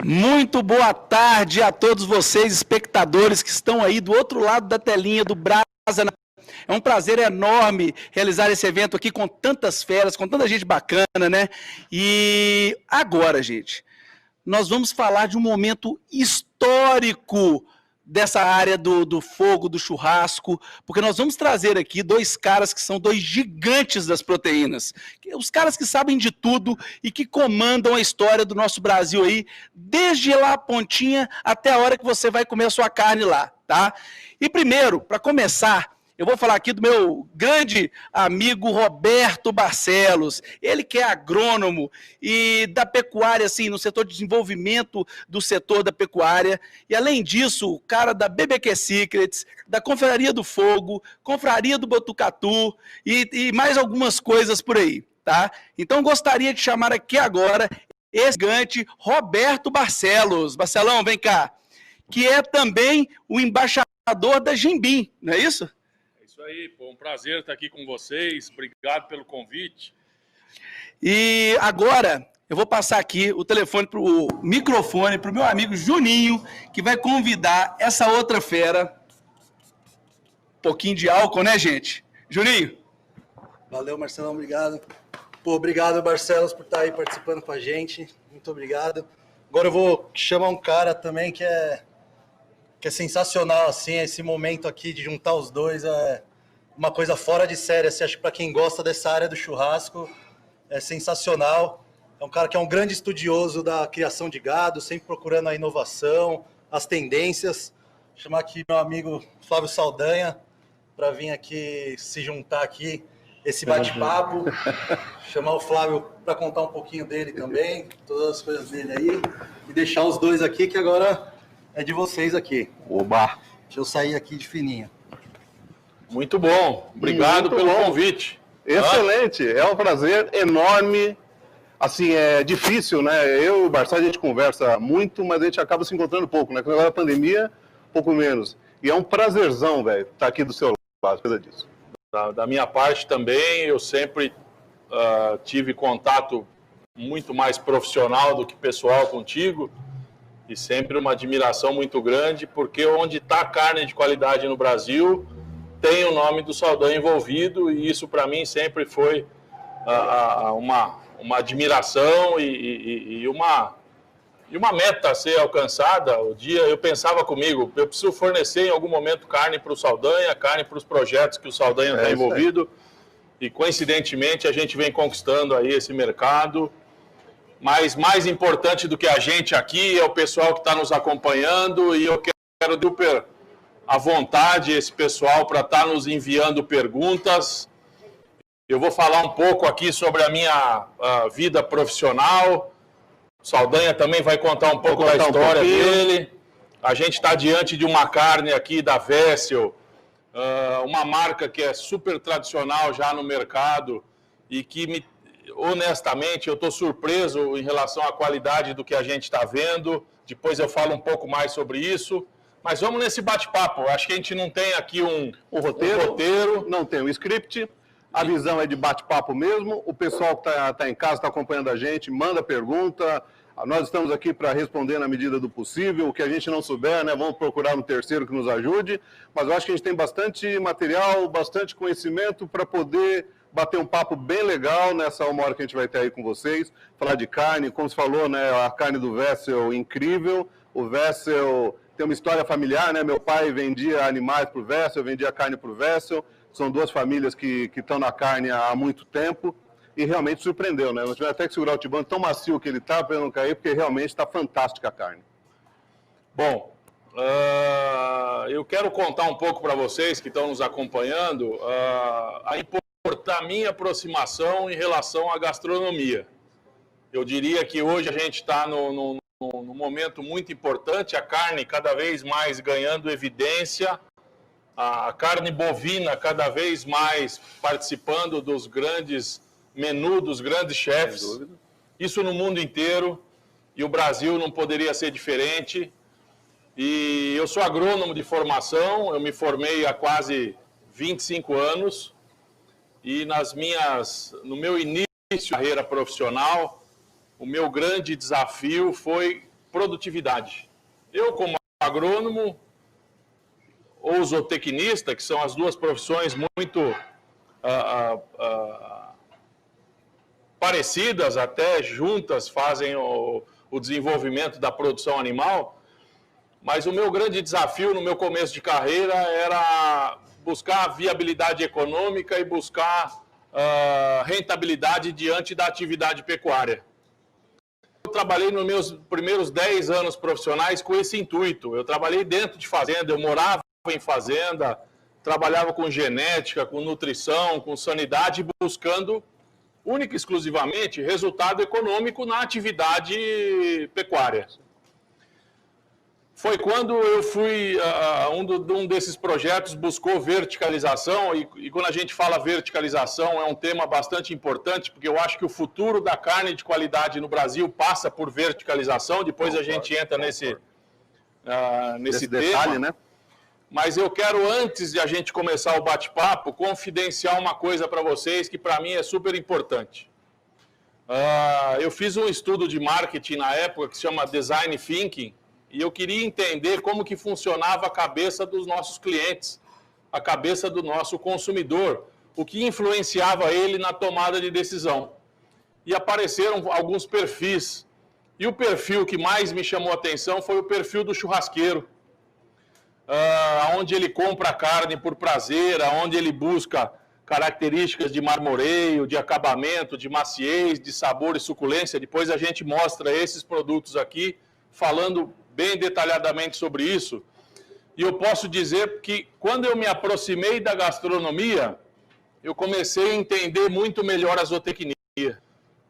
Muito boa tarde a todos vocês, espectadores que estão aí do outro lado da telinha do Brasa. É um prazer enorme realizar esse evento aqui com tantas feras, com tanta gente bacana, né? E agora, gente, nós vamos falar de um momento histórico dessa área do fogo, do churrasco, porque nós vamos trazer aqui dois caras que são dois gigantes das proteínas, os caras que sabem de tudo e que comandam a história do nosso Brasil aí, desde lá a pontinha até a hora que você vai comer a sua carne lá, tá? E primeiro, para começar, eu vou falar aqui do meu grande amigo Roberto Barcelos, ele que é agrônomo e da pecuária, assim, no setor de desenvolvimento do setor da pecuária, e além disso, o cara da BBQ Secrets, da Confraria do Fogo, Confraria do Botucatu e mais algumas coisas por aí, tá? Então gostaria de chamar aqui agora esse gigante Roberto Barcelos. Barcelão, vem cá, que é também o embaixador da Jimbim, não é isso? Isso aí, pô, um prazer estar aqui com vocês, obrigado pelo convite. E agora eu vou passar aqui o microfone para o meu amigo Juninho, que vai convidar essa outra fera. Um pouquinho de álcool, né, gente? Juninho. Valeu, Marcelão, obrigado. Pô, obrigado, Barcelos, por estar aí participando com a gente. Muito obrigado. Agora eu vou chamar um cara também que é sensacional, assim, esse momento aqui de juntar os dois é uma coisa fora de série, assim, acho que para quem gosta dessa área do churrasco é sensacional. É um cara que é um grande estudioso da criação de gado, sempre procurando a inovação, as tendências. Vou chamar aqui meu amigo Flávio Saldanha para vir aqui se juntar aqui, esse bate-papo. Chamar o Flávio para contar um pouquinho dele também, todas as coisas dele aí, e deixar os dois aqui que agora é de vocês aqui. Oba! Deixa eu sair aqui de fininho. Muito bom, obrigado pelo convite. Excelente, é um prazer enorme. Assim, é difícil, né? Eu e o Barcelos, a gente conversa muito, mas a gente acaba se encontrando pouco, né? Porque agora a pandemia, pouco menos. E é um prazerzão, velho, estar aqui do seu lado, coisa disso. Da minha parte também, eu sempre tive contato muito mais profissional do que pessoal contigo. E sempre uma admiração muito grande, porque onde está carne de qualidade no Brasil, tem o nome do Saldanha envolvido, e isso para mim sempre foi uma admiração e uma meta a ser alcançada. O dia eu pensava comigo, eu preciso fornecer em algum momento carne para o Saldanha, carne para os projetos que o Saldanha está envolvido, e coincidentemente a gente vem conquistando aí esse mercado. Mas mais importante do que a gente aqui é o pessoal que está nos acompanhando, e eu quero super à vontade esse pessoal para estar nos enviando perguntas. Eu vou falar um pouco aqui sobre a minha vida profissional. O Saldanha também vai contar um pouco da história dele. A gente está diante de uma carne aqui da Wessel, uma marca que é super tradicional já no mercado e que honestamente, eu estou surpreso em relação à qualidade do que a gente está vendo. Depois eu falo um pouco mais sobre isso. Mas vamos nesse bate-papo. Acho que a gente não tem aqui um roteiro. Não tem um script. A visão é de bate-papo mesmo. O pessoal que está em casa, está acompanhando a gente, manda pergunta. Nós estamos aqui para responder na medida do possível. O que a gente não souber, né, vamos procurar um terceiro que nos ajude. Mas eu acho que a gente tem bastante material, bastante conhecimento para poder bater um papo bem legal nessa uma hora que a gente vai ter aí com vocês, falar de carne, como você falou, né, a carne do Wessel incrível. O Wessel tem uma história familiar, né, meu pai vendia animais para o Wessel, eu vendia carne para o Wessel, são duas famílias que estão na carne há muito tempo, e realmente surpreendeu, né, nós tivemos até que segurar o tibão tão macio que ele está para não cair, porque realmente está fantástica a carne. Bom, eu quero contar um pouco para vocês que estão nos acompanhando a minha aproximação em relação à gastronomia. Eu diria que hoje a gente está num momento muito importante, a carne cada vez mais ganhando evidência, a carne bovina cada vez mais participando dos grandes menus, dos grandes chefes, isso no mundo inteiro, e o Brasil não poderia ser diferente. E eu sou agrônomo de formação, eu me formei há quase 25 anos, e no meu início de carreira profissional, o meu grande desafio foi produtividade. Eu, como agrônomo, ou zootecnista, que são as duas profissões muito parecidas, até juntas fazem o desenvolvimento da produção animal, mas o meu grande desafio no meu começo de carreira era buscar viabilidade econômica e buscar rentabilidade diante da atividade pecuária. Eu trabalhei nos meus primeiros 10 anos profissionais com esse intuito. Eu trabalhei dentro de fazenda, eu morava em fazenda, trabalhava com genética, com nutrição, com sanidade, buscando única e exclusivamente resultado econômico na atividade pecuária. Foi quando eu fui, um desses projetos buscou verticalização, e quando a gente fala verticalização é um tema bastante importante, porque eu acho que o futuro da carne de qualidade no Brasil passa por verticalização, depois a gente entra nesse detalhe, né? Mas eu quero, antes de a gente começar o bate-papo, confidenciar uma coisa para vocês que para mim é super importante. Eu fiz um estudo de marketing na época que se chama Design Thinking, e eu queria entender como que funcionava a cabeça dos nossos clientes, a cabeça do nosso consumidor, o que influenciava ele na tomada de decisão. E apareceram alguns perfis. E o perfil que mais me chamou a atenção foi o perfil do churrasqueiro, onde ele compra carne por prazer, onde ele busca características de marmoreio, de acabamento, de maciez, de sabor e suculência. Depois a gente mostra esses produtos aqui, falando bem detalhadamente sobre isso. E eu posso dizer que quando eu me aproximei da gastronomia, eu comecei a entender muito melhor a zootecnia.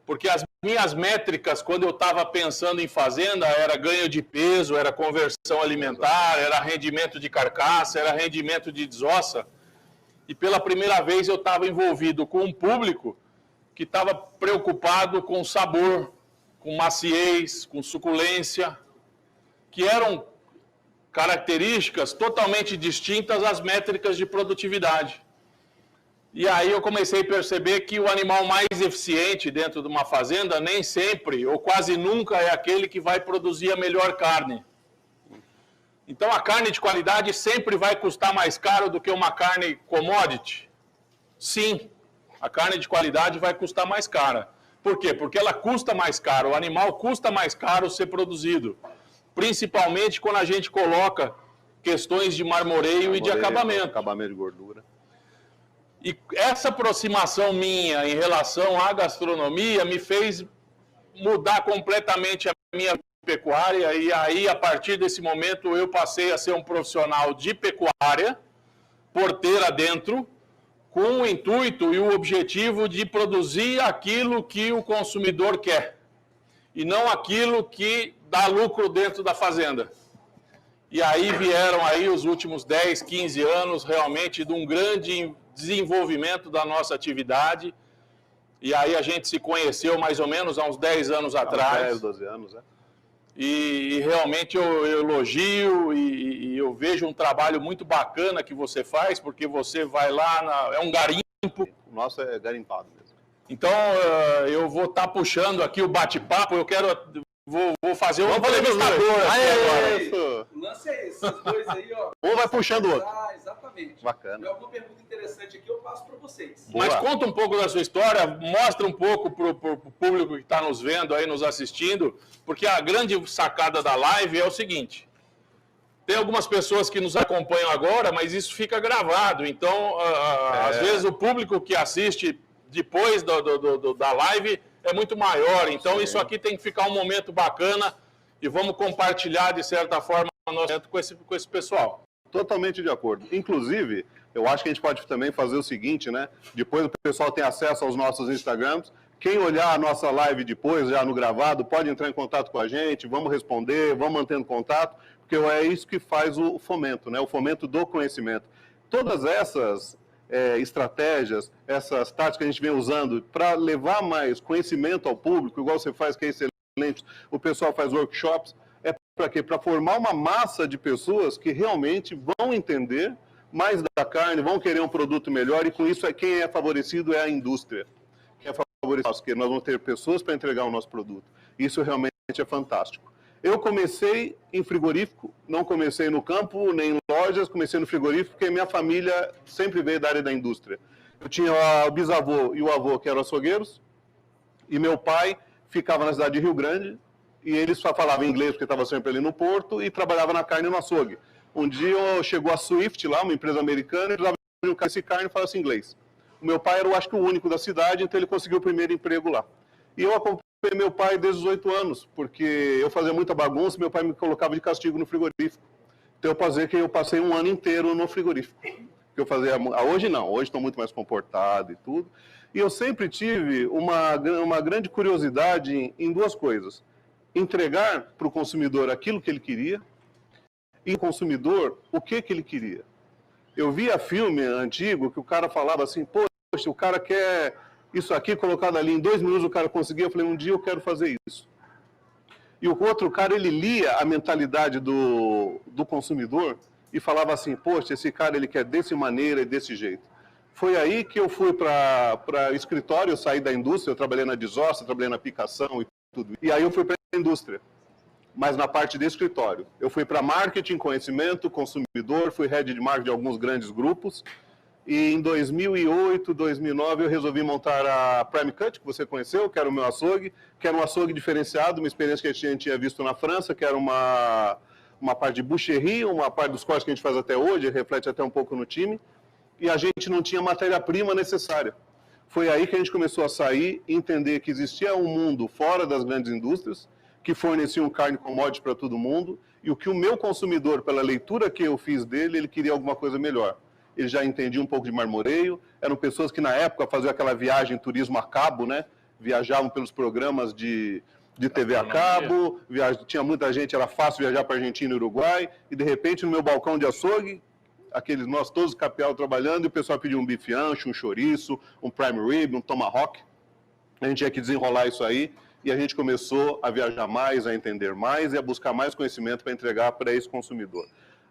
Porque as minhas métricas, quando eu estava pensando em fazenda, era ganho de peso, era conversão alimentar, era rendimento de carcaça, era rendimento de desossa. E pela primeira vez eu estava envolvido com um público que estava preocupado com sabor, com maciez, com suculência, que eram características totalmente distintas às métricas de produtividade. E aí eu comecei a perceber que o animal mais eficiente dentro de uma fazenda nem sempre, ou quase nunca, é aquele que vai produzir a melhor carne. Então a carne de qualidade sempre vai custar mais caro do que uma carne commodity? Sim, a carne de qualidade vai custar mais cara. Por quê? Porque ela custa mais caro, o animal custa mais caro ser produzido. Principalmente quando a gente coloca questões de marmoreio e de acabamento. Acabamento de gordura. E essa aproximação minha em relação à gastronomia me fez mudar completamente a minha pecuária, e aí, a partir desse momento, eu passei a ser um profissional de pecuária, porteira dentro, com o intuito e o objetivo de produzir aquilo que o consumidor quer, e não aquilo que dá lucro dentro da fazenda. E aí vieram aí os últimos 10, 15 anos realmente de um grande desenvolvimento da nossa atividade, e aí a gente se conheceu mais ou menos há uns 10 anos atrás. 10, 12 anos, né? E realmente eu elogio e eu vejo um trabalho muito bacana que você faz, porque você vai lá, é um garimpo. O nosso é garimpado mesmo. Então eu vou estar puxando aqui o bate-papo, vou fazer um entrevistador aqui agora. O lance é esse, os dois aí, ó. Um vai puxando o outro. Exatamente. Bacana. Se alguma pergunta interessante aqui, eu passo para vocês. Boa. Mas conta um pouco da sua história, mostra um pouco para o público que está nos vendo aí, nos assistindo, porque a grande sacada da live é o seguinte: tem algumas pessoas que nos acompanham agora, mas isso fica gravado, então às vezes o público que assiste depois da live é muito maior, então isso aqui tem que ficar um momento bacana e vamos compartilhar de certa forma o nosso momento com esse pessoal. Totalmente de acordo. Inclusive, eu acho que a gente pode também fazer o seguinte, né? Depois o pessoal tem acesso aos nossos Instagrams. Quem olhar a nossa live depois, já no gravado, pode entrar em contato com a gente, vamos responder, vamos mantendo contato, porque é isso que faz o fomento, né? O fomento do conhecimento. Todas essas estratégias, essas táticas que a gente vem usando para levar mais conhecimento ao público, igual você faz, que é excelente, o pessoal faz workshops, é para quê? Para formar uma massa de pessoas que realmente vão entender mais da carne, vão querer um produto melhor, e com isso quem é favorecido é a indústria. Quem é favorecido, porque nós vamos ter pessoas para entregar o nosso produto. Isso realmente é fantástico. Eu comecei em frigorífico, não comecei no campo, nem em lojas, comecei no frigorífico, porque minha família sempre veio da área da indústria. Eu tinha o bisavô e o avô que eram açougueiros, e meu pai ficava na cidade de Rio Grande, e ele só falava inglês porque estava sempre ali no porto, e trabalhava na carne no açougue. Um dia chegou a Swift lá, uma empresa americana, e precisava de um cara de carne e falasse inglês. O meu pai era, eu acho que, o único da cidade, então ele conseguiu o primeiro emprego lá. E eu acompanhei meu pai desde os 8 anos, porque eu fazia muita bagunça, meu pai me colocava de castigo no frigorífico. Então eu passei um ano inteiro no frigorífico. Que eu fazia, hoje não, hoje estou muito mais comportado e tudo. E eu sempre tive uma grande curiosidade em duas coisas. Entregar para o consumidor aquilo que ele queria e o consumidor o que ele queria. Eu via filme antigo que o cara falava assim, poxa, o cara quer isso aqui colocado ali, em 2 minutos o cara conseguia. Eu falei, um dia eu quero fazer isso. E o outro cara, ele lia a mentalidade do consumidor e falava assim, poxa, esse cara ele quer desse maneira e desse jeito. Foi aí que eu fui para escritório, eu saí da indústria, eu trabalhei na Desossa, trabalhei na picação e tudo. E aí eu fui para a indústria, mas na parte de escritório. Eu fui para marketing, conhecimento, consumidor, fui head de marketing de alguns grandes grupos. E em 2008, 2009, eu resolvi montar a Prime Cut, que você conheceu, que era o meu açougue, que era um açougue diferenciado, uma experiência que a gente tinha visto na França, que era uma parte de boucherie, uma parte dos cortes que a gente faz até hoje, reflete até um pouco no time, e a gente não tinha matéria-prima necessária. Foi aí que a gente começou a sair e entender que existia um mundo fora das grandes indústrias, que forneciam carne commodity para todo mundo, e o que o meu consumidor, pela leitura que eu fiz dele, ele queria alguma coisa melhor. Ele já entendia um pouco de marmoreio, eram pessoas que na época faziam aquela viagem, turismo a cabo, né? Viajavam pelos programas de TV a cabo, tinha muita gente, era fácil viajar para Argentina e Uruguai, e de repente no meu balcão de açougue, nós todos capial trabalhando, e o pessoal pediu um bife ancho, um chouriço, um prime rib, um tomahawk. A gente tinha que desenrolar isso aí, e a gente começou a viajar mais, a entender mais e a buscar mais conhecimento para entregar para esse consumidor.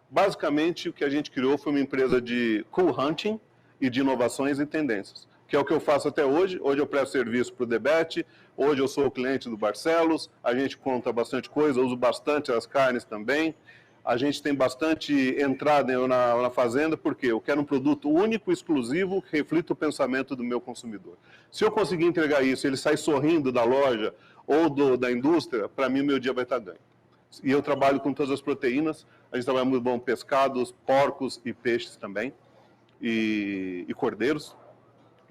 Basicamente, o que a gente criou foi uma empresa de cool hunting e de inovações e tendências, que é o que eu faço até hoje. Hoje eu presto serviço para o Debete, hoje eu sou o cliente do Barcelos, a gente conta bastante coisa, uso bastante as carnes também. A gente tem bastante entrada na fazenda, porque eu quero um produto único, exclusivo, que reflita o pensamento do meu consumidor. Se eu conseguir entregar isso, ele sai sorrindo da loja ou da indústria, para mim, meu dia vai estar ganho. E eu trabalho com todas as proteínas, a gente trabalha muito bom pescados, porcos e peixes também, e cordeiros.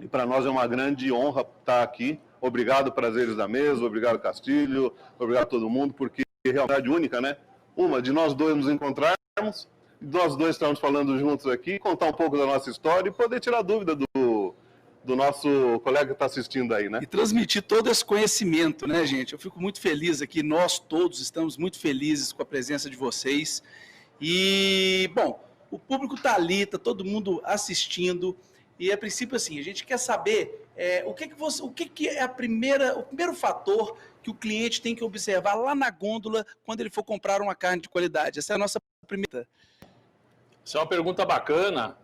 E para nós é uma grande honra estar aqui. Obrigado, Prazeres da Mesa, obrigado, Castilho, obrigado a todo mundo, porque é realidade única, né? Uma, de nós dois nos encontrarmos, nós dois estamos falando juntos aqui, contar um pouco da nossa história e poder tirar dúvida do nosso colega que está assistindo aí, né? E transmitir todo esse conhecimento, né, gente? Eu fico muito feliz aqui, nós todos estamos muito felizes com a presença de vocês. E, bom, o público está ali, está todo mundo assistindo, e a princípio, assim, a gente quer saber o que é o primeiro fator que o cliente tem que observar lá na gôndola quando ele for comprar uma carne de qualidade. Essa é a nossa primeira. Essa é uma pergunta bacana,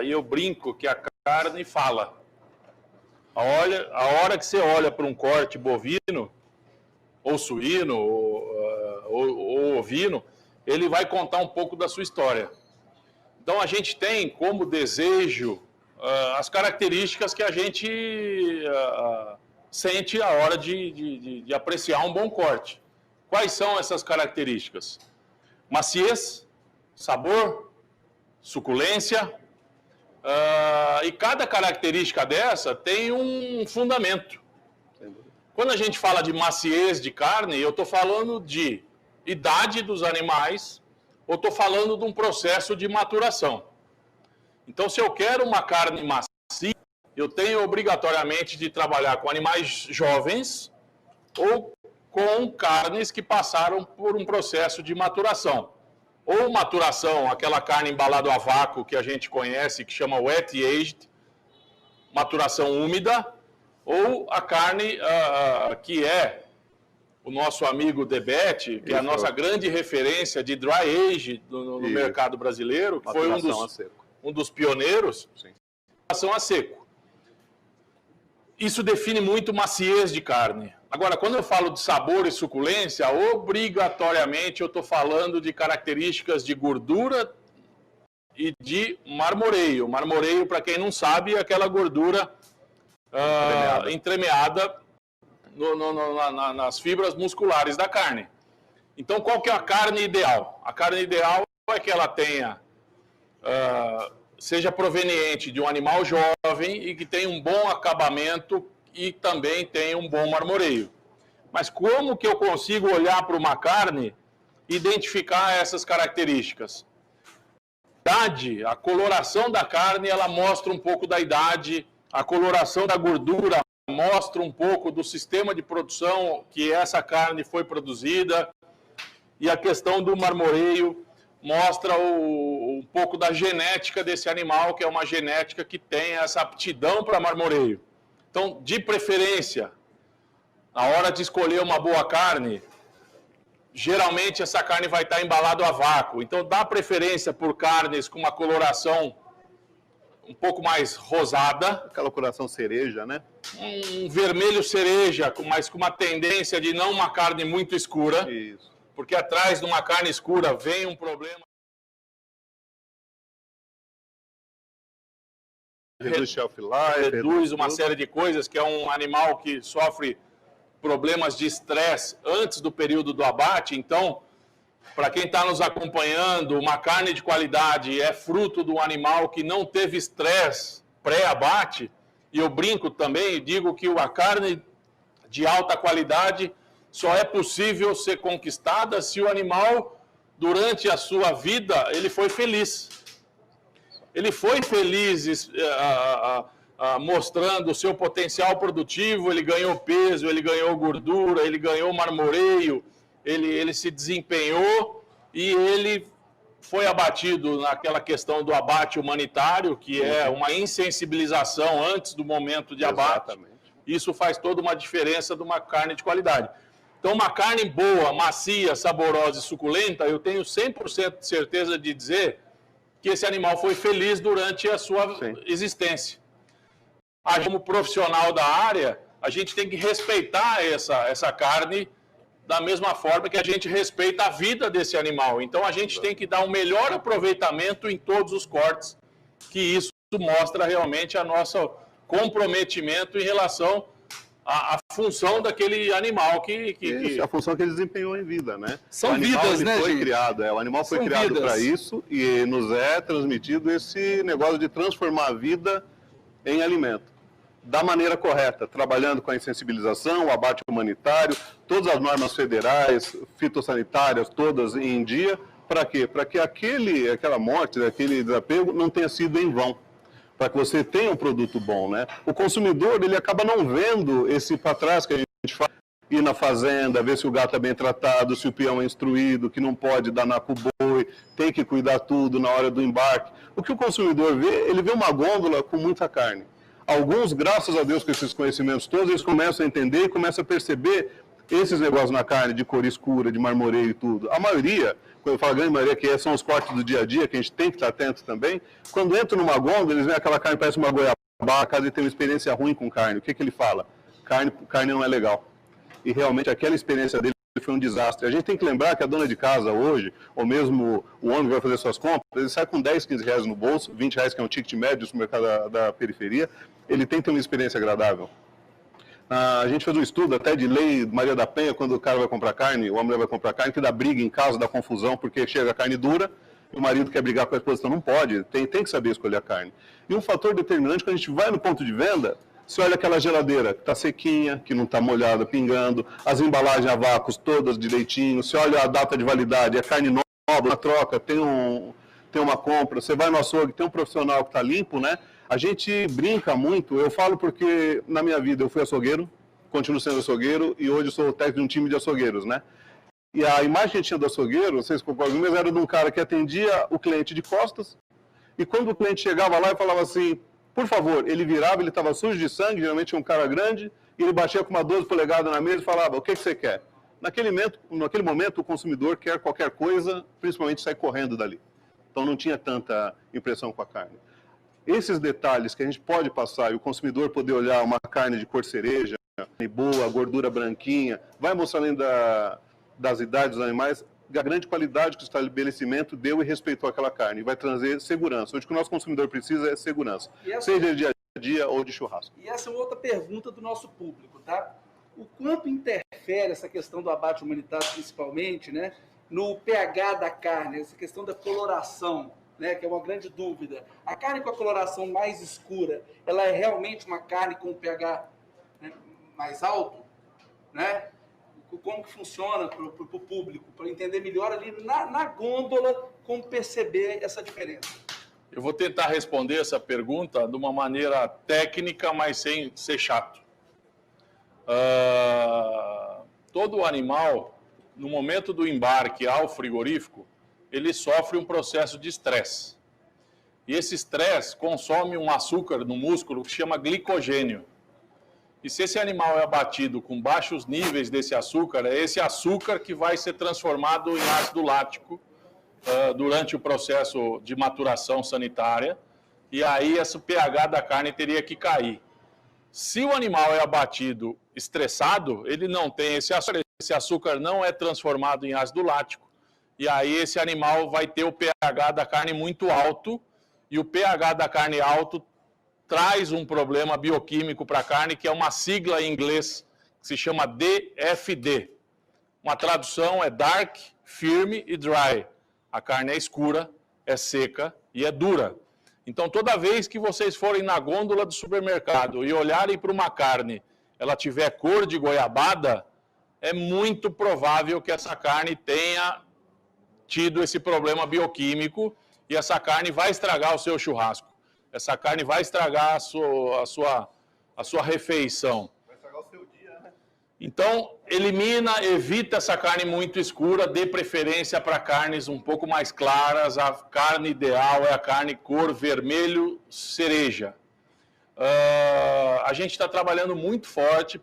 e eu brinco que a carne fala. A hora que você olha para um corte bovino, ou suíno, ou ovino, ele vai contar um pouco da sua história. Então a gente tem como desejo as características que a gente sente a hora de apreciar um bom corte. Quais são essas características? Maciez, sabor, suculência, e cada característica dessa tem um fundamento. Quando a gente fala de maciez de carne, eu estou falando de idade dos animais, ou estou falando de um processo de maturação. Então, se eu quero uma carne macia, eu tenho obrigatoriamente de trabalhar com animais jovens ou com carnes que passaram por um processo de maturação. Ou maturação, aquela carne embalada a vácuo que a gente conhece, que chama wet aged, maturação úmida, ou a carne que é o nosso amigo Debete, que é a nossa grande referência de dry age no mercado brasileiro, que foi um dos pioneiros, maturação a seco. Isso define muito maciez de carne. Agora, quando eu falo de sabor e suculência, obrigatoriamente eu estou falando de características de gordura e de marmoreio. Marmoreio, para quem não sabe, é aquela gordura entremeada nas fibras musculares da carne. Então, qual que é a carne ideal? A carne ideal é que ela tenha, seja proveniente de um animal jovem e que tenha um bom acabamento e também tenha um bom marmoreio. Mas como que eu consigo olhar para uma carne e identificar essas características? A coloração da carne, ela mostra um pouco da idade, a coloração da gordura mostra um pouco do sistema de produção que essa carne foi produzida, e a questão do marmoreio mostra um pouco da genética desse animal, que é uma genética que tem essa aptidão para marmoreio. Então, de preferência, na hora de escolher uma boa carne, geralmente essa carne vai estar embalada a vácuo. Então, dá preferência por carnes com uma coloração um pouco mais rosada. Aquela coloração cereja, né? Um vermelho cereja, mas com uma tendência de não uma carne muito escura. Isso. Porque atrás de uma carne escura vem um problema. Reduz shelf life. Reduz uma série de coisas, que é um animal que sofre problemas de estresse antes do período do abate. Então, para quem está nos acompanhando, uma carne de qualidade é fruto de um animal que não teve estresse pré-abate. E eu brinco também, digo que a carne de alta qualidade só é possível ser conquistada se o animal, durante a sua vida, ele foi feliz. Ele foi feliz mostrando o seu potencial produtivo, ele ganhou peso, ele ganhou gordura, ele ganhou marmoreio, ele se desempenhou e ele foi abatido naquela questão do abate humanitário, que é uma insensibilização antes do momento de abate. Exatamente. Isso faz toda uma diferença de uma carne de qualidade. Então, uma carne boa, macia, saborosa e suculenta, eu tenho 100% de certeza de dizer que esse animal foi feliz durante a sua existência. Como profissional da área, a gente tem que respeitar essa carne da mesma forma que a gente respeita a vida desse animal. Então, a gente tem que dar um melhor aproveitamento em todos os cortes, que isso mostra realmente o nosso comprometimento em relação à função daquele animal A função que ele desempenhou em vida, né? São vidas, né, foi gente? criado, o animal foi São criado vidas. para isso e nos é transmitido esse negócio de transformar a vida em alimento. Da maneira correta, trabalhando com a insensibilização, o abate humanitário, todas as normas federais, fitossanitárias, todas em dia. Para quê? Para que aquela morte, aquele desapego não tenha sido em vão. Para que você tenha um produto bom, né? O consumidor, ele acaba não vendo esse para trás que a gente faz, ir na fazenda, ver se o gato é bem tratado, se o peão é instruído, que não pode danar com o boi, tem que cuidar tudo na hora do embarque. O que o consumidor vê, ele vê uma gôndola com muita carne. Alguns, graças a Deus, com esses conhecimentos todos, eles começam a entender e começam a perceber esses negócios na carne, de cor escura, de marmoreio e tudo. A maioria, quando eu falo a grande maioria, que são os cortes do dia a dia, que a gente tem que estar atento também, quando entra numa gôndola, eles veem aquela carne, parece uma goiabada, caso ele tenha uma experiência ruim com carne. O que ele fala? Carne não é legal. E realmente aquela experiência dele foi um desastre. A gente tem que lembrar que a dona de casa hoje, ou mesmo o homem que vai fazer suas compras, ele sai com 10, 15 reais no bolso, 20 reais que é um ticket médio no mercado da periferia, ele tem que ter uma experiência agradável. A gente fez um estudo até de lei Maria da Penha, quando o cara vai comprar carne, o homem vai comprar carne, que dá briga em casa, dá confusão, porque chega a carne dura, e o marido quer brigar com a esposa, então não pode, tem que saber escolher a carne. E um fator determinante, quando a gente vai no ponto de venda, você olha aquela geladeira que está sequinha, que não está molhada, pingando, as embalagens a vácuos todas direitinho, você olha a data de validade, a carne nova, na troca, tem uma compra, você vai no açougue, tem um profissional que está limpo, né? A gente brinca muito, eu falo porque na minha vida eu fui açougueiro, continuo sendo açougueiro e hoje sou técnico de um time de açougueiros, né? E a imagem que a gente tinha do açougueiro, vocês concordam, mas era de um cara que atendia o cliente de costas e quando o cliente chegava lá e falava assim, por favor, ele virava, ele estava sujo de sangue, geralmente um cara grande, e ele batia com uma 12 polegadas na mesa e falava, o que você quer? Naquele momento, o consumidor quer qualquer coisa, principalmente sai correndo dali. Então não tinha tanta impressão com a carne. Esses detalhes que a gente pode passar e o consumidor poder olhar uma carne de cor cereja, boa, gordura branquinha, vai mostrando além das idades dos animais, a grande qualidade que o estabelecimento deu e respeitou aquela carne. Vai trazer segurança. Onde o que o nosso consumidor precisa é segurança, seja de dia a dia ou de churrasco. E essa é outra pergunta do nosso público, tá? O quanto interfere essa questão do abate humanitário, principalmente, né, no pH da carne, essa questão da coloração, né, que é uma grande dúvida. A carne com a coloração mais escura, ela é realmente uma carne com pH, né, mais alto, né? Como que funciona para o público, para entender melhor ali na gôndola, como perceber essa diferença? Eu vou tentar responder essa pergunta de uma maneira técnica, mas sem ser chato. Todo animal, no momento do embarque ao frigorífico, ele sofre um processo de estresse. E esse estresse consome um açúcar no músculo que se chama glicogênio. E se esse animal é abatido com baixos níveis desse açúcar, é esse açúcar que vai ser transformado em ácido lático durante o processo de maturação sanitária, e aí esse pH da carne teria que cair. Se o animal é abatido estressado, ele não tem esse açúcar não é transformado em ácido lático, e aí esse animal vai ter o pH da carne muito alto, e o pH da carne alto traz um problema bioquímico para a carne, que é uma sigla em inglês, que se chama DFD. Uma tradução é dark, firme e dry. A carne é escura, é seca e é dura. Então, toda vez que vocês forem na gôndola do supermercado e olharem para uma carne, ela tiver cor de goiabada, é muito provável que essa carne tenha tido esse problema bioquímico e essa carne vai estragar o seu churrasco. Essa carne vai estragar a sua refeição. Vai estragar o seu dia, né? Então, evita essa carne muito escura, dê preferência para carnes um pouco mais claras. A carne ideal é a carne cor vermelho cereja. A gente está trabalhando muito forte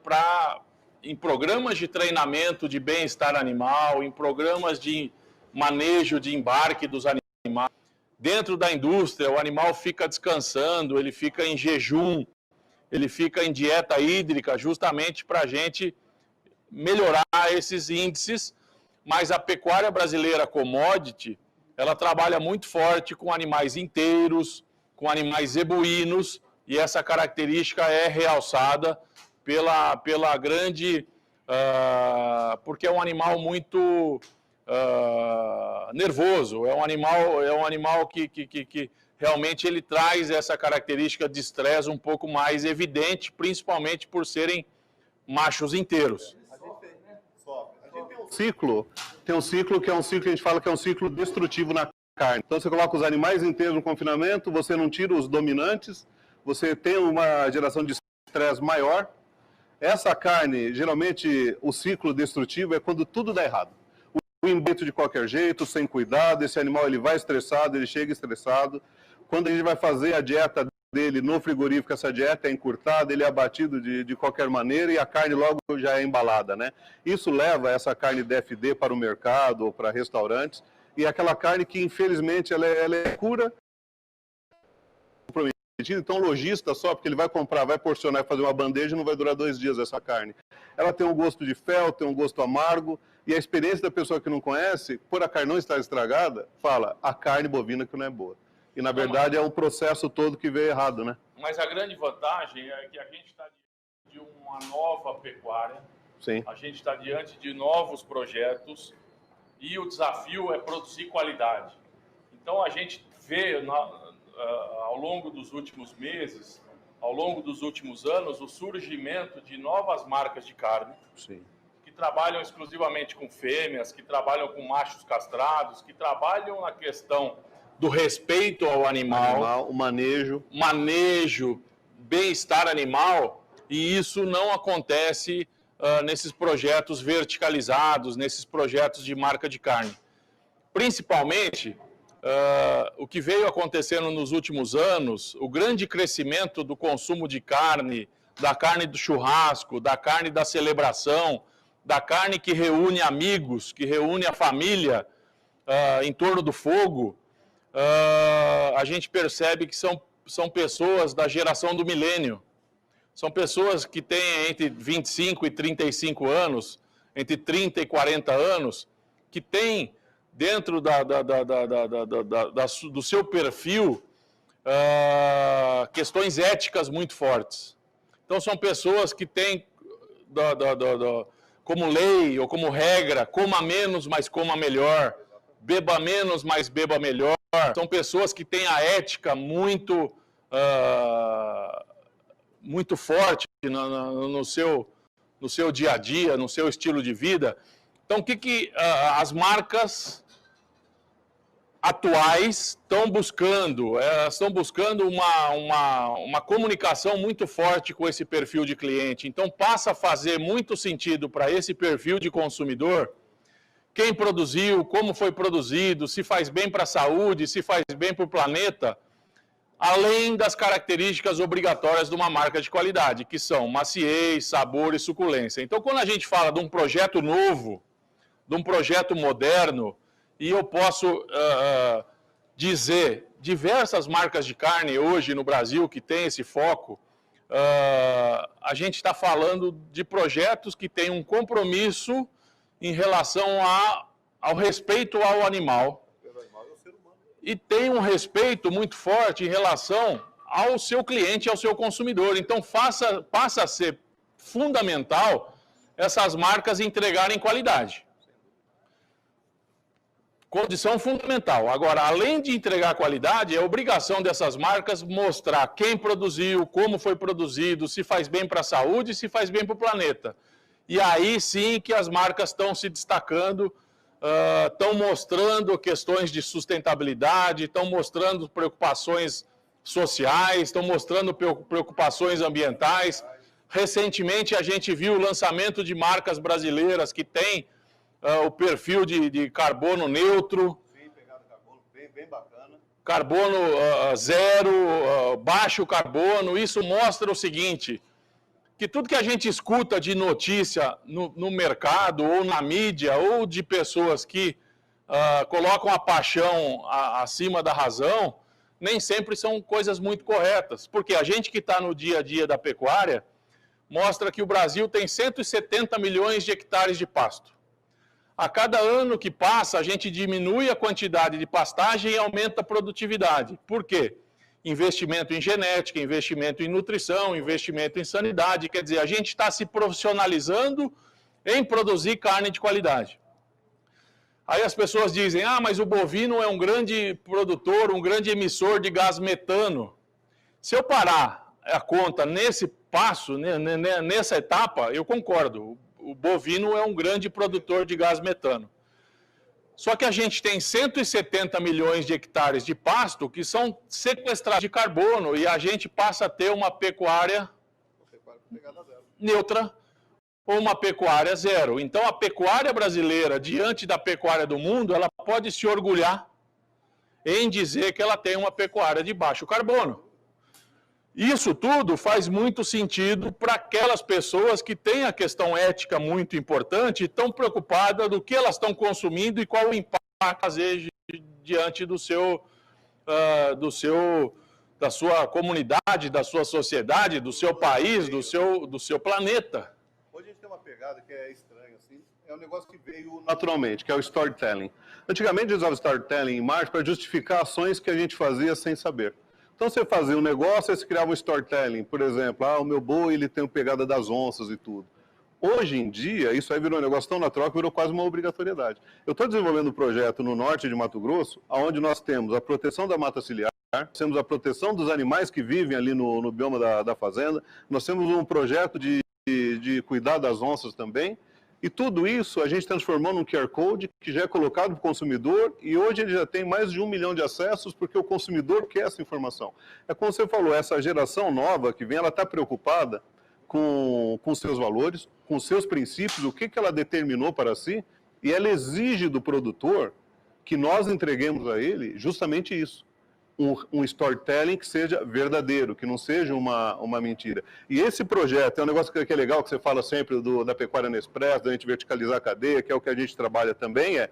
em programas de treinamento de bem-estar animal, em programas de manejo de embarque dos animais. Dentro da indústria, o animal fica descansando, ele fica em jejum, ele fica em dieta hídrica, justamente para a gente melhorar esses índices, mas a pecuária brasileira commodity, ela trabalha muito forte com animais inteiros, com animais zebuínos, e essa característica é realçada pela grande... porque é um animal muito... nervoso, é um animal que realmente ele traz essa característica de estresse um pouco mais evidente, principalmente por serem machos inteiros. A gente tem um ciclo que é um ciclo que a gente fala que é um ciclo destrutivo na carne. Então você coloca os animais inteiros no confinamento, você não tira os dominantes, você tem uma geração de estresse maior. Essa carne, geralmente, o ciclo destrutivo é quando tudo dá errado. O embito de qualquer jeito, sem cuidado, esse animal ele vai estressado, ele chega estressado. Quando a gente vai fazer a dieta dele no frigorífico, essa dieta é encurtada, ele é abatido de qualquer maneira e a carne logo já é embalada, né? Isso leva essa carne DFD para o mercado ou para restaurantes, e aquela carne que infelizmente ela é cura, então o lojista só, porque ele vai comprar, vai porcionar e fazer uma bandeja, não vai durar 2 dias essa carne. Ela tem um gosto de fel, tem um gosto amargo, e a experiência da pessoa que não conhece, por a carne não estar estragada, fala, a carne bovina que não é boa. E na verdade é um processo todo que veio errado, né? Mas a grande vantagem é que a gente está diante de uma nova pecuária, Sim. A gente está diante de novos projetos e o desafio é produzir qualidade. Então a gente vê ao longo dos últimos meses, ao longo dos últimos anos, o surgimento de novas marcas de carne. Sim. Que trabalham exclusivamente com fêmeas, que trabalham com machos castrados, que trabalham na questão do respeito ao animal, o manejo, bem-estar animal, e isso não acontece nesses projetos verticalizados, nesses projetos de marca de carne. Principalmente, o que veio acontecendo nos últimos anos, o grande crescimento do consumo de carne, da carne do churrasco, da carne da celebração, da carne que reúne amigos, que reúne a família em torno do fogo, a gente percebe que são pessoas da geração do milênio. São pessoas que têm entre 25 e 35 anos, entre 30 e 40 anos, que têm dentro do seu perfil questões éticas muito fortes. Então, são pessoas que têm como lei ou como regra, coma menos, mas coma melhor, beba menos, mas beba melhor. São pessoas que têm a ética muito forte no seu dia a dia, no seu estilo de vida. Então, o que as marcas atuais estão buscando? Elas estão buscando uma comunicação muito forte com esse perfil de cliente. Então, passa a fazer muito sentido para esse perfil de consumidor quem produziu, como foi produzido, se faz bem para a saúde, se faz bem para o planeta, além das características obrigatórias de uma marca de qualidade, que são maciez, sabor e suculência. Então, quando a gente fala de um projeto novo, de um projeto moderno, e eu posso dizer, diversas marcas de carne hoje no Brasil que tem esse foco, a gente está falando de projetos que têm um compromisso em relação ao respeito ao animal. E tem um respeito muito forte em relação ao seu cliente, ao seu consumidor. Então, passa a ser fundamental essas marcas entregarem qualidade. Condição fundamental. Agora, além de entregar qualidade, é obrigação dessas marcas mostrar quem produziu, como foi produzido, se faz bem para a saúde, se faz bem para o planeta. E aí sim que as marcas estão se destacando, estão mostrando questões de sustentabilidade, estão mostrando preocupações sociais, estão mostrando preocupações ambientais. Recentemente a gente viu o lançamento de marcas brasileiras que têm o perfil de carbono neutro. Bem pegado carbono, bem bacana. Carbono zero, baixo carbono. Isso mostra o seguinte, que tudo que a gente escuta de notícia no mercado, ou na mídia, ou de pessoas que colocam a paixão acima da razão, nem sempre são coisas muito corretas. Porque a gente que está no dia a dia da pecuária, mostra que o Brasil tem 170 milhões de hectares de pasto. A cada ano que passa, a gente diminui a quantidade de pastagem e aumenta a produtividade. Por quê? Investimento em genética, investimento em nutrição, investimento em sanidade. Quer dizer, a gente está se profissionalizando em produzir carne de qualidade. Aí as pessoas dizem, mas o bovino é um grande produtor, um grande emissor de gás metano. Se eu parar a conta nesse passo, nessa etapa, eu concordo. O bovino é um grande produtor de gás metano. Só que a gente tem 170 milhões de hectares de pasto que são sequestrados de carbono e a gente passa a ter uma pecuária neutra ou uma pecuária zero. Então, a pecuária brasileira, diante da pecuária do mundo, ela pode se orgulhar em dizer que ela tem uma pecuária de baixo carbono. Isso tudo faz muito sentido para aquelas pessoas que têm a questão ética muito importante e estão preocupadas do que elas estão consumindo e qual o impacto fazer diante da sua comunidade, da sua sociedade, do seu país, do seu planeta. Hoje a gente tem uma pegada que é estranha, assim, é um negócio que veio naturalmente, que é o storytelling. Antigamente a gente usava storytelling em marketing para justificar ações que a gente fazia sem saber. Então, você fazia um negócio, você criava um storytelling. Por exemplo, o meu boi ele tem a pegada das onças e tudo. Hoje em dia, isso aí virou um negócio tão natural que virou quase uma obrigatoriedade. Eu estou desenvolvendo um projeto no norte de Mato Grosso, onde nós temos a proteção da mata ciliar, temos a proteção dos animais que vivem ali no bioma da fazenda, nós temos um projeto de cuidar das onças também, e tudo isso a gente transformou num QR Code que já é colocado para o consumidor e hoje ele já tem mais de 1 milhão de acessos porque o consumidor quer essa informação. É como você falou, essa geração nova que vem, ela está preocupada com seus valores, com seus princípios, o que ela determinou para si, e ela exige do produtor que nós entreguemos a ele justamente isso. Um storytelling que seja verdadeiro, que não seja uma mentira. E esse projeto é um negócio que é legal, que você fala sempre da pecuária no expresso, da gente verticalizar a cadeia, que é o que a gente trabalha também, é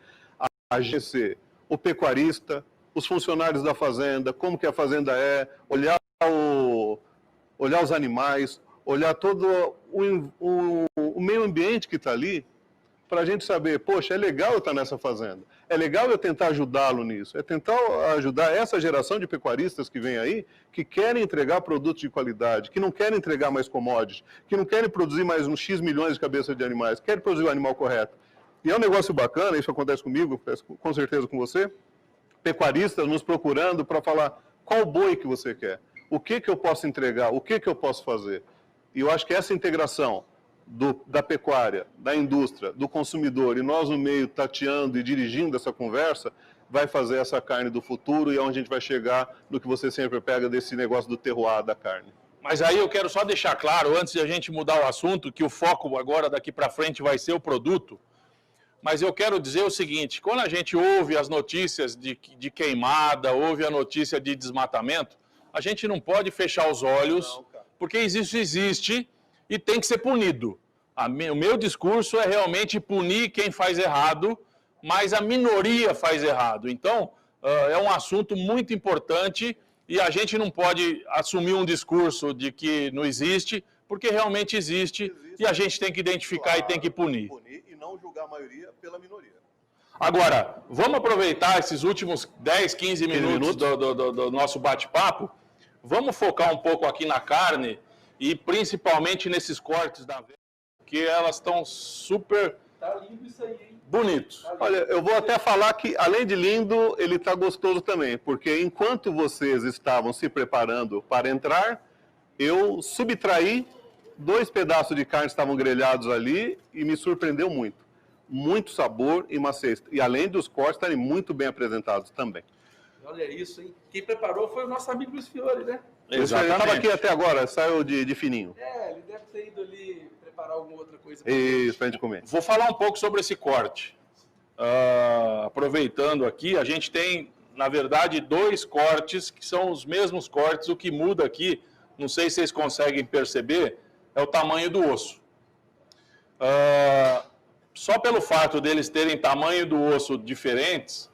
a GC, o pecuarista, os funcionários da fazenda, como que a fazenda é, olhar os animais, olhar todo o meio ambiente que está ali, para a gente saber, poxa, é legal eu estar nessa fazenda, é legal eu tentar ajudá-lo nisso, é tentar ajudar essa geração de pecuaristas que vem aí, que querem entregar produtos de qualidade, que não querem entregar mais commodities, que não querem produzir mais uns X milhões de cabeças de animais, querem produzir o animal correto. E é um negócio bacana, isso acontece comigo, com certeza com você, pecuaristas nos procurando para falar qual boi que você quer, o que eu posso entregar, o que eu posso fazer. E eu acho que essa integração da pecuária, da indústria, do consumidor, e nós no meio tateando e dirigindo essa conversa, vai fazer essa carne do futuro e é onde a gente vai chegar no que você sempre pega desse negócio do terroir da carne. Mas aí eu quero só deixar claro, antes de a gente mudar o assunto, que o foco agora daqui para frente vai ser o produto, mas eu quero dizer o seguinte, quando a gente ouve as notícias de queimada, ouve a notícia de desmatamento, a gente não pode fechar os olhos, porque isso existe e tem que ser punido. O meu discurso é realmente punir quem faz errado, mas a minoria faz errado. Então, é um assunto muito importante e a gente não pode assumir um discurso de que não existe, porque realmente existe e a gente tem que identificar e tem que punir. E não julgar a maioria pela minoria. Agora, vamos aproveitar esses últimos 10, 15 minutos do nosso bate-papo, vamos focar um pouco aqui na carne e principalmente nesses cortes da vela, que elas estão super Tá lindo isso aí, hein? bonitos. Olha, eu vou até falar que, além de lindo, ele está gostoso também, porque enquanto vocês estavam se preparando para entrar, eu subtraí 2 pedaços de carne que estavam grelhados ali e me surpreendeu muito. Muito sabor e maciez. E além dos cortes estarem muito bem apresentados também. Olha isso, hein? Quem preparou foi o nosso amigo Luiz Fiore, né? Ele estava aqui até agora, saiu de fininho. É, ele deve ter ido ali preparar alguma outra coisa. Isso, para a gente comer. Vou falar um pouco sobre esse corte. Aproveitando aqui, a gente tem, na verdade, 2 cortes que são os mesmos cortes. O que muda aqui, não sei se vocês conseguem perceber, é o tamanho do osso. Só pelo fato deles terem tamanho do osso diferentes,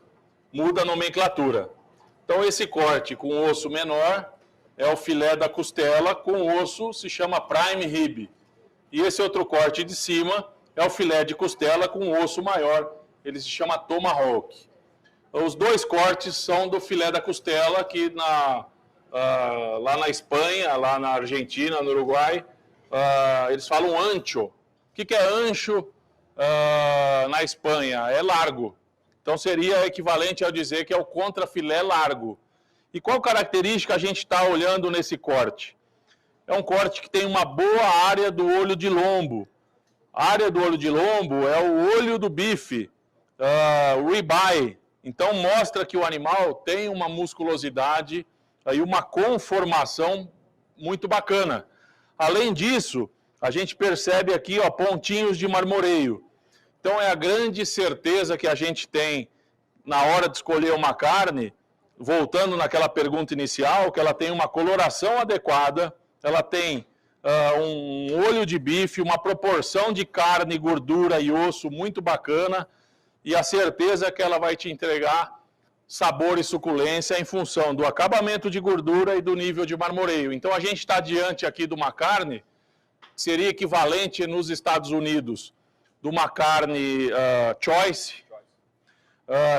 muda a nomenclatura. Então, esse corte com osso menor é o filé da costela, com osso se chama prime rib. E esse outro corte de cima é o filé de costela com osso maior, ele se chama tomahawk. Os 2 cortes são do filé da costela, que lá na Espanha, lá na Argentina, no Uruguai, eles falam ancho. O que é ancho na Espanha? É largo. Então seria equivalente ao dizer que é o contrafilé largo. E qual característica a gente está olhando nesse corte? É um corte que tem uma boa área do olho de lombo. A área do olho de lombo é o olho do bife, ribeye. Então mostra que o animal tem uma musculosidade e uma conformação muito bacana. Além disso, a gente percebe aqui pontinhos de marmoreio. Então é a grande certeza que a gente tem na hora de escolher uma carne, voltando naquela pergunta inicial, que ela tem uma coloração adequada, ela tem um olho de bife, uma proporção de carne, gordura e osso muito bacana, e a certeza que ela vai te entregar sabor e suculência em função do acabamento de gordura e do nível de marmoreio. Então a gente está diante aqui de uma carne que seria equivalente nos Estados Unidos de uma carne choice.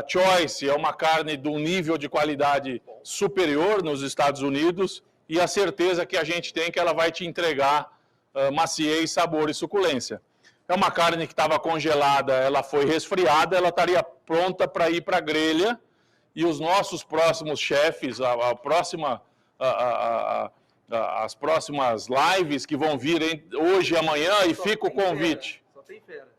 Choice é uma carne de um nível de qualidade superior nos Estados Unidos e a certeza que a gente tem que ela vai te entregar maciez, sabor e suculência. É uma carne que estava congelada, ela foi resfriada, ela estaria pronta para ir para a grelha e os nossos próximos chefes, as próximas lives que vão vir hoje e amanhã, e fica o convite.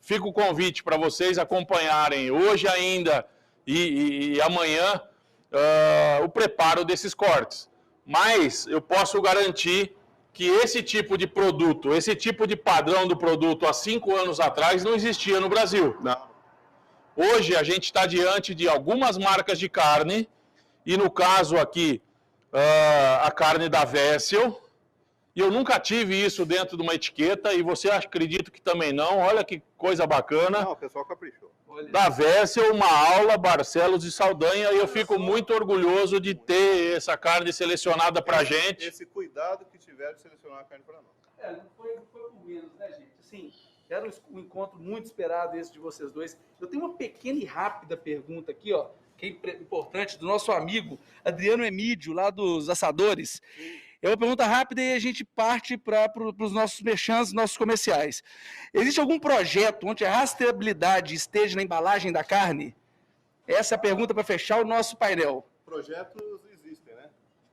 Fica o convite para vocês acompanharem hoje ainda e amanhã o preparo desses cortes. Mas eu posso garantir que esse tipo de produto, esse tipo de padrão do produto há 5 anos atrás não existia no Brasil. Não. Hoje a gente está diante de algumas marcas de carne e no caso aqui a carne da Wessel. E eu nunca tive isso dentro de uma etiqueta, e você acredita que também não. Olha que coisa bacana. Não, o pessoal caprichou. Da Wessel, uma aula, Barcelos e Saldanha, e eu fico muito orgulhoso de ter essa carne selecionada para a gente. Esse cuidado que tiver de selecionar a carne para nós. Não foi por menos, né, gente? Assim, era um encontro muito esperado esse de vocês dois. Eu tenho uma pequena e rápida pergunta aqui, ó, que é importante, do nosso amigo Adriano Emídio, lá dos Assadores. É uma pergunta rápida e a gente parte para os nossos merchants, nossos comerciais. Existe algum projeto onde a rastreabilidade esteja na embalagem da carne? Essa é a pergunta para fechar o nosso painel. Projetos existem, né?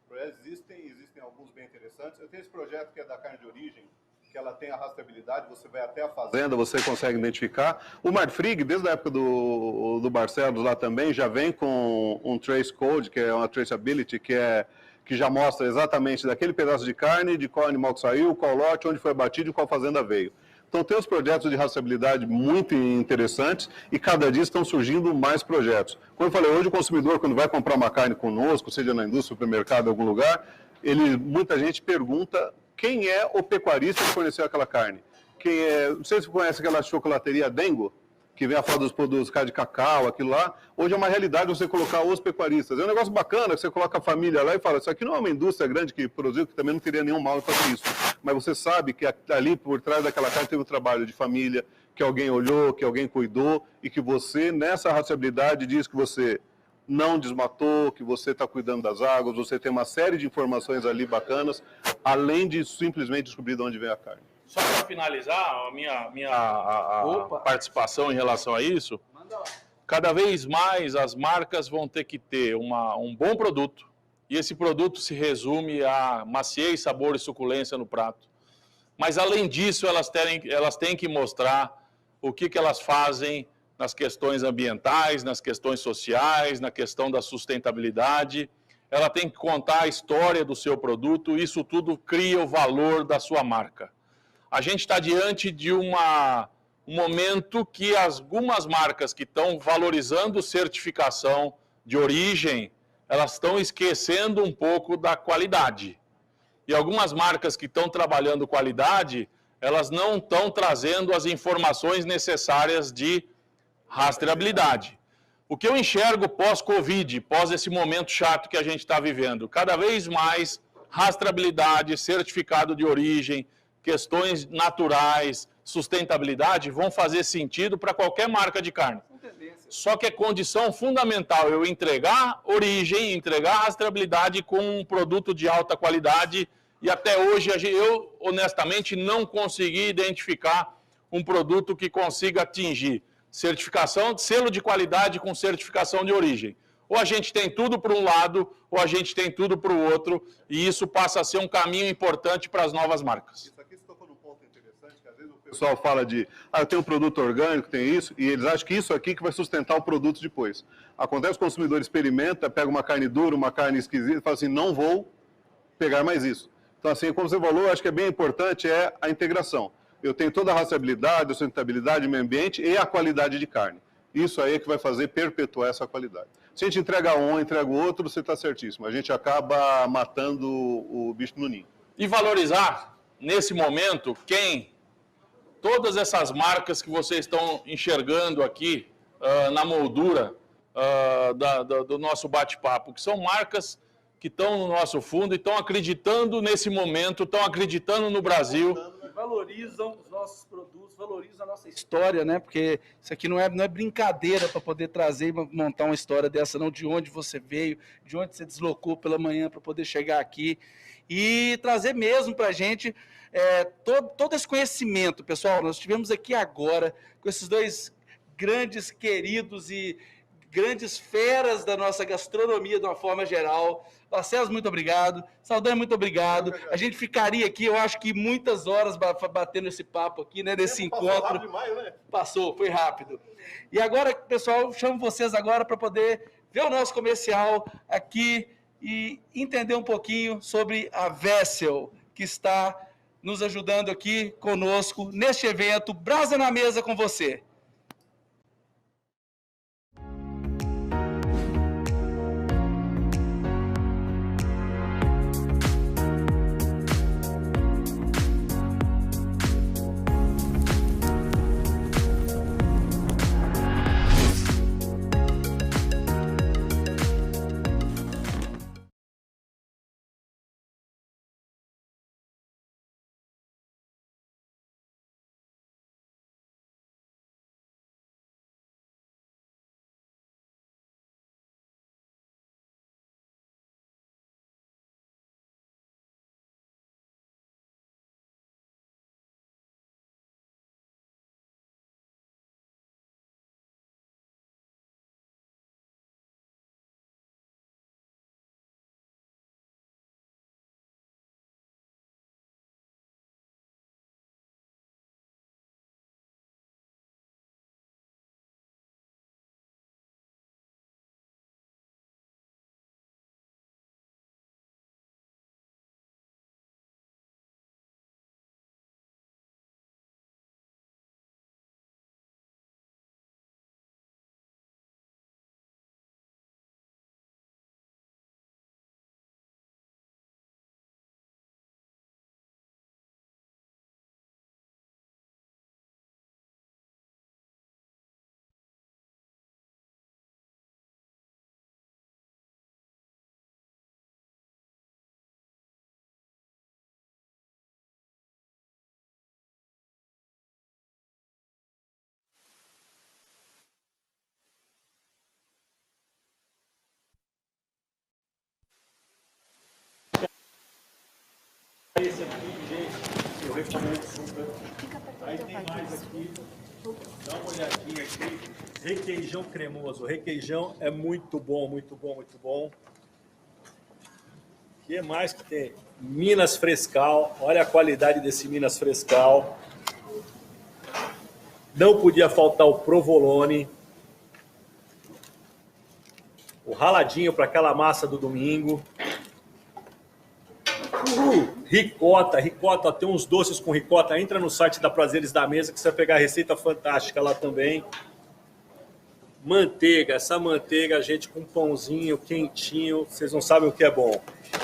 Projetos existem alguns bem interessantes. Eu tenho esse projeto que é da carne de origem, que ela tem a rastreabilidade, você vai até a fazenda, você consegue identificar. O Marfrig, desde a época do Barcelos lá também, já vem com um trace code, que é uma traceability, que já mostra exatamente daquele pedaço de carne, de qual animal que saiu, qual lote, onde foi abatido e qual fazenda veio. Então tem os projetos de rastreabilidade muito interessantes e cada dia estão surgindo mais projetos. Como eu falei, hoje o consumidor, quando vai comprar uma carne conosco, seja na indústria, supermercado, em algum lugar, muita gente pergunta quem é o pecuarista que forneceu aquela carne. Não sei se você conhece aquela chocolateria Dengo, que vem a falar dos produtos de cacau, aquilo lá. Hoje é uma realidade você colocar os pecuaristas. É um negócio bacana que você coloca a família lá e fala, isso aqui não é uma indústria grande que produziu, que também não teria nenhum mal em fazer isso. Mas você sabe que ali por trás daquela carne teve um trabalho de família, que alguém olhou, que alguém cuidou, e que você, nessa rastreabilidade, diz que você não desmatou, que você está cuidando das águas, você tem uma série de informações ali bacanas, além de simplesmente descobrir de onde vem a carne. Só para finalizar a minha participação em relação a isso, cada vez mais as marcas vão ter que ter um bom produto, e esse produto se resume a maciez, sabor e suculência no prato. Mas, além disso, elas têm que mostrar o que elas fazem nas questões ambientais, nas questões sociais, na questão da sustentabilidade. Ela tem que contar a história do seu produto, isso tudo cria o valor da sua marca. A gente está diante de um momento que algumas marcas que estão valorizando certificação de origem, elas estão esquecendo um pouco da qualidade. E algumas marcas que estão trabalhando qualidade, elas não estão trazendo as informações necessárias de rastreabilidade. O que eu enxergo pós-Covid, pós esse momento chato que a gente está vivendo, cada vez mais rastreabilidade, certificado de origem, questões naturais, sustentabilidade, vão fazer sentido para qualquer marca de carne. Só que é condição fundamental eu entregar origem, entregar rastreabilidade com um produto de alta qualidade, e até hoje eu, honestamente, não consegui identificar um produto que consiga atingir certificação, selo de qualidade com certificação de origem. Ou a gente tem tudo para um lado, ou a gente tem tudo para o outro, e isso passa a ser um caminho importante para as novas marcas. Isso aqui você tocou num ponto interessante, que às vezes o pessoal fala de, eu tenho um produto orgânico, tem isso, e eles acham que isso aqui que vai sustentar o produto depois. Acontece que o consumidor experimenta, pega uma carne dura, uma carne esquisita, e fala assim, não vou pegar mais isso. Então, assim, como você falou, acho que é bem importante a integração. Eu tenho toda a rastreabilidade, a sustentabilidade, o meio ambiente e a qualidade de carne. Isso aí é que vai fazer perpetuar essa qualidade. Se a gente entrega um, entrega o outro, você está certíssimo. A gente acaba matando o bicho no ninho. E valorizar, nesse momento, todas essas marcas que vocês estão enxergando aqui na moldura do nosso bate-papo, que são marcas que estão no nosso fundo e estão acreditando nesse momento, estão acreditando no Brasil. Valorizam os nossos produtos, valorizam a nossa história, né? Porque isso aqui não é brincadeira para poder trazer e montar uma história dessa, não, de onde você veio, de onde você deslocou pela manhã para poder chegar aqui e trazer mesmo para a gente todo esse conhecimento. Pessoal, nós estivemos aqui agora com esses dois grandes queridos e grandes feras da nossa gastronomia de uma forma geral. Barcelos, muito obrigado. Saldanha, muito obrigado. A gente ficaria aqui, eu acho que muitas horas batendo esse papo aqui, né, nesse encontro. Passou rápido demais, né? Passou, foi rápido. E agora, pessoal, chamo vocês agora para poder ver o nosso comercial aqui e entender um pouquinho sobre a Vessel, que está nos ajudando aqui conosco neste evento Brasa na Mesa com você. esse aqui, gente, eu recomendo super. Aí tem mais aqui, dá uma olhadinha aqui. Requeijão cremoso. O requeijão é muito bom, muito bom, muito bom. O que mais que tem? Minas Frescal. Olha a qualidade desse Minas Frescal. Não podia faltar o provolone. O raladinho para aquela massa do domingo. Ricota, ricota. Tem uns doces com ricota. Entra no site da Prazeres da Mesa que você vai pegar a receita fantástica lá também. Manteiga, essa manteiga, gente, com pãozinho quentinho, vocês não sabem o que é bom.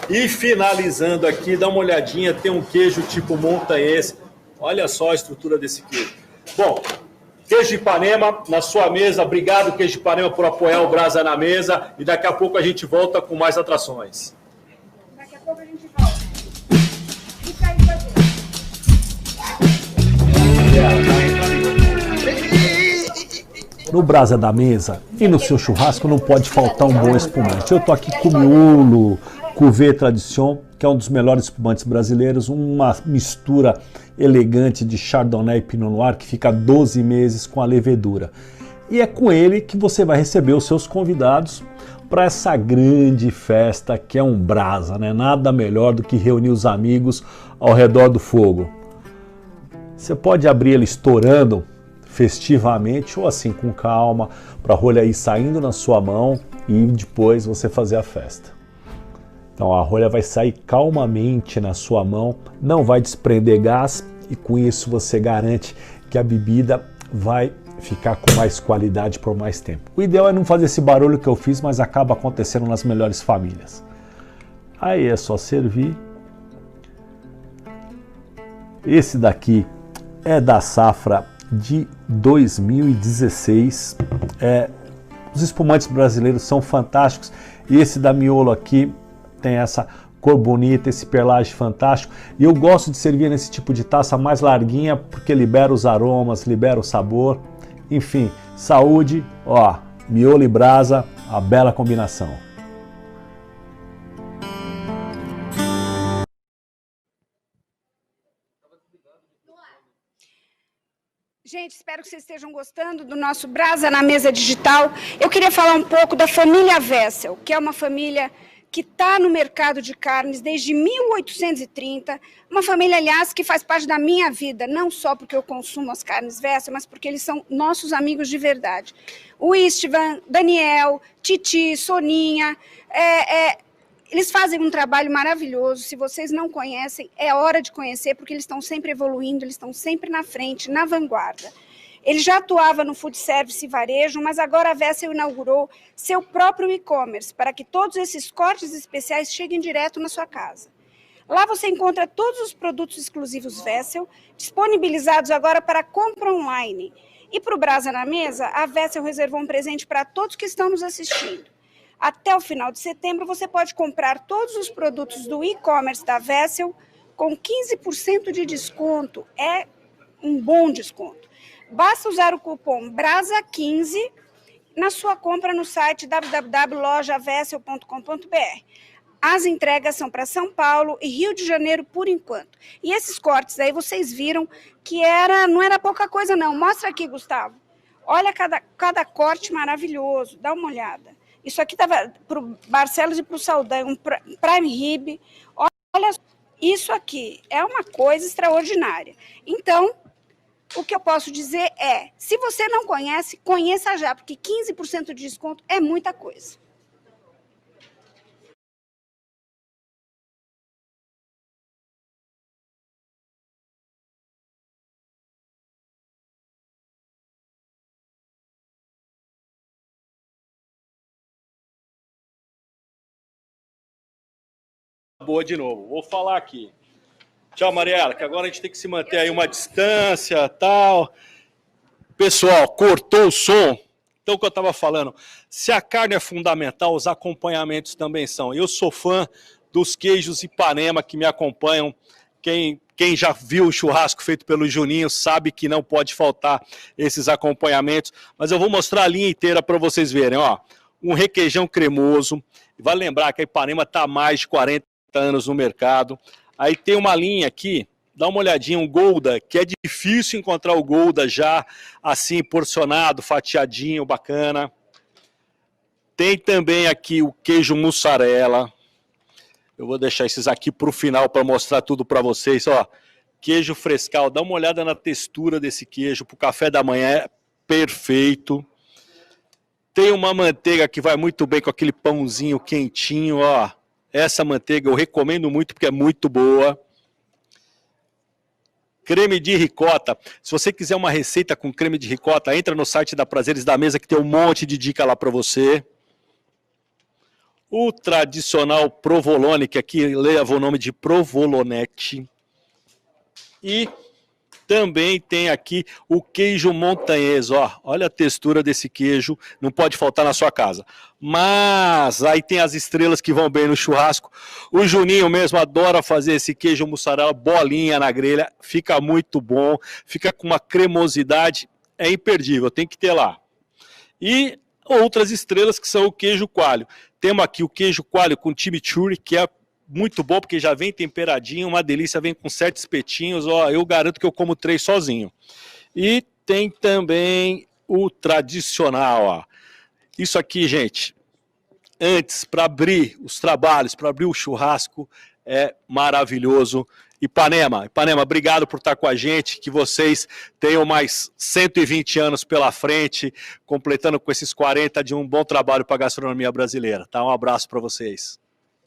E finalizando aqui, dá uma olhadinha, tem um queijo tipo montanhês. Olha só a estrutura desse queijo. Bom, queijo de Ipanema na sua mesa. Obrigado, queijo de Ipanema, por apoiar o Brasa na Mesa. E daqui a pouco a gente volta com mais atrações. Daqui a pouco a gente volta. Fica aí com a gente. No Brasa da Mesa e no seu churrasco não pode faltar um bom espumante. Eu tô aqui com o Miolo Cuvée Tradition, que é um dos melhores espumantes brasileiros, uma mistura elegante de Chardonnay e Pinot Noir que fica 12 meses com a levedura. E é com ele que você vai receber os seus convidados para essa grande festa que é um Brasa, né? Nada melhor do que reunir os amigos ao redor do fogo. Você pode abrir ele estourando festivamente ou assim com calma, para a rolha ir saindo na sua mão e depois você fazer a festa. Então a rolha vai sair calmamente na sua mão, não vai desprender gás e com isso você garante que a bebida vai ficar com mais qualidade por mais tempo. O ideal é não fazer esse barulho que eu fiz, mas acaba acontecendo nas melhores famílias. Aí é só servir. Esse daqui é da safra de 2016. Os espumantes brasileiros são fantásticos e esse da Miolo aqui tem essa cor bonita, esse perlage fantástico, e eu gosto de servir nesse tipo de taça mais larguinha porque libera os aromas, libera o sabor, enfim, saúde, ó, Miolo e Brasa, a bela combinação. Gente, espero que vocês estejam gostando do nosso Brasa na Mesa Digital. Eu queria falar um pouco da família Wessel, que é uma família que está no mercado de carnes desde 1830. Uma família, aliás, que faz parte da minha vida, não só porque eu consumo as carnes Wessel, mas porque eles são nossos amigos de verdade. O Istvan, Daniel, Titi, Soninha, eles fazem um trabalho maravilhoso. Se vocês não conhecem, é hora de conhecer, porque eles estão sempre evoluindo, eles estão sempre na frente, na vanguarda. Ele já atuava no food service e varejo, mas agora a Wessel inaugurou seu próprio e-commerce, para que todos esses cortes especiais cheguem direto na sua casa. Lá você encontra todos os produtos exclusivos Wessel, disponibilizados agora para compra online. E para o Brasa na Mesa, a Wessel reservou um presente para todos que estão nos assistindo. Até o final de setembro, você pode comprar todos os produtos do e-commerce da Wessel com 15% de desconto. É um bom desconto. Basta usar o cupom BRASA15 na sua compra no site www.lojawessel.com.br. As entregas são para São Paulo e Rio de Janeiro por enquanto. E esses cortes aí vocês viram que não era pouca coisa não. Mostra aqui, Gustavo. Olha cada corte maravilhoso. Dá uma olhada. Isso aqui estava para o Barcelos e para o Saldanha, um prime rib. Olha, isso aqui é uma coisa extraordinária. Então, o que eu posso dizer é, se você não conhece, conheça já, porque 15% de desconto é muita coisa. Boa de novo. Vou falar aqui. Tchau, Mariela, que agora a gente tem que se manter aí uma distância, tal. Pessoal, cortou o som. Então, o que eu estava falando, se a carne é fundamental, os acompanhamentos também são. Eu sou fã dos queijos Ipanema que me acompanham. Quem já viu o churrasco feito pelo Juninho sabe que não pode faltar esses acompanhamentos. Mas eu vou mostrar a linha inteira para vocês verem. Ó, um requeijão cremoso. Vale lembrar que a Ipanema está há mais de 40 anos no mercado. Aí tem uma linha aqui, dá uma olhadinha, um Gouda, que é difícil encontrar o Gouda já assim, porcionado, fatiadinho, bacana. Tem também aqui o queijo mussarela. Eu vou deixar esses aqui para o final para mostrar tudo para vocês. Ó, queijo frescal, dá uma olhada na textura desse queijo. Para o café da manhã é perfeito. Tem uma manteiga que vai muito bem com aquele pãozinho quentinho. Ó. Essa manteiga eu recomendo muito porque é muito boa. Creme de ricota. Se você quiser uma receita com creme de ricota, entra no site da Prazeres da Mesa que tem um monte de dica lá para você. O tradicional provolone, que aqui leva o nome de provolonete. E também tem aqui o queijo montanhês, ó. Olha a textura desse queijo, não pode faltar na sua casa. Mas aí tem as estrelas que vão bem no churrasco. O Juninho mesmo adora fazer esse queijo mussarela, bolinha na grelha, fica muito bom, fica com uma cremosidade, é imperdível, tem que ter lá. E outras estrelas que são o queijo coalho. Temos aqui o queijo coalho com chimichurri, que é muito bom, porque já vem temperadinho, uma delícia, vem com 7 espetinhos, ó, eu garanto que eu como 3 sozinho. E tem também o tradicional, ó. Isso aqui, gente, antes, para abrir os trabalhos, para abrir o churrasco, é maravilhoso. Ipanema, obrigado por estar com a gente, que vocês tenham mais 120 anos pela frente, completando com esses 40 de um bom trabalho para a gastronomia brasileira. Tá? Um abraço para vocês.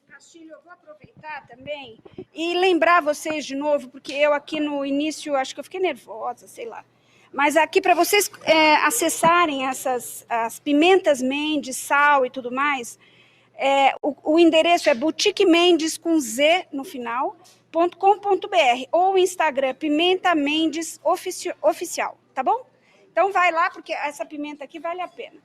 Castilho, eu vou aproveitar também e lembrar vocês de novo, porque eu aqui no início, acho que eu fiquei nervosa, sei lá. Mas aqui para vocês acessarem as pimentas Mendes, sal e tudo mais, o endereço é Boutique Mendes com Z no final, .com.br ou o Instagram Pimenta Mendes Oficial, tá bom? Então vai lá, porque essa pimenta aqui vale a pena.